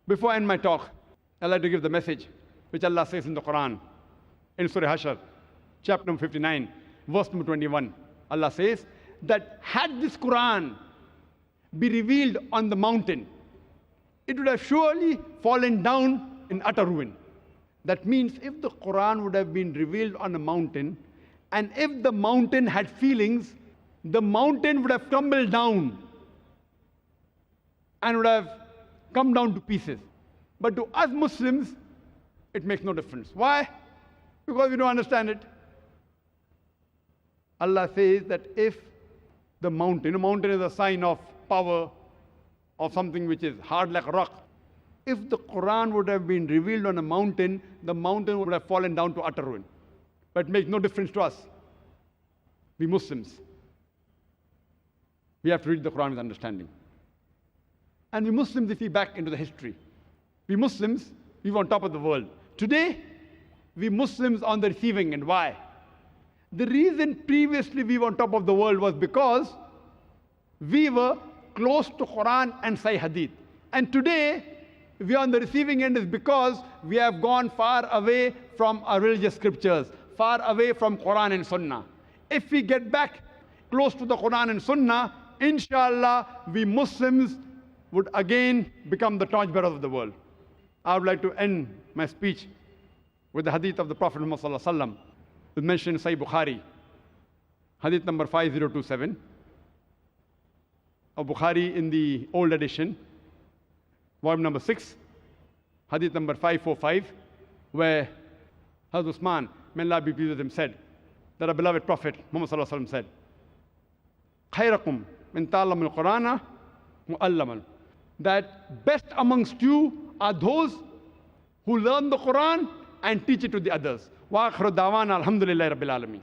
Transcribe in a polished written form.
Before I end my talk, I'd like to give the message which Allah says in the Quran, in Surah Hashr, chapter number 59, verse number 21. Allah says that had this Quran be revealed on the mountain, it would have surely fallen down in utter ruin. That means if the Quran would have been revealed on a mountain, and if the mountain had feelings, the mountain would have crumbled down and would have come down to pieces. But to us Muslims, it makes no difference. Why? Because we don't understand it. Allah says that if the mountain, a mountain is a sign of power, of something which is hard like a rock. If the Quran would have been revealed on a mountain, the mountain would have fallen down to utter ruin. But it makes no difference to us. We Muslims, we have to read the Quran with understanding. And we Muslims, if we back into the history, we Muslims, we were on top of the world. Today, we Muslims on the receiving end. Why? The reason previously we were on top of the world was because we were close to Quran and Sahih Hadith. And today, we are on the receiving end is because we have gone far away from our religious scriptures, far away from Quran and Sunnah. If we get back close to the Quran and Sunnah, inshallah, we Muslims would again become the torchbearers of the world. I would like to end my speech with the hadith of the Prophet Muhammad sallallahu alaihi wasallam, with mentioned in Sahih Bukhari, hadith number 5027, of Bukhari in the old edition, volume number 6, hadith number 545, where Hazrat Usman, may Allah be pleased with him, said that our beloved Prophet Muhammad sallallahu alaihi wasallam said, "Khayrakum min ta'allam al-Qur'ana mu'allaman." That best amongst you are those who learn the Quran and teach it to the others. Wa akhiru da'wana alhamdulillahi rabbil alameen.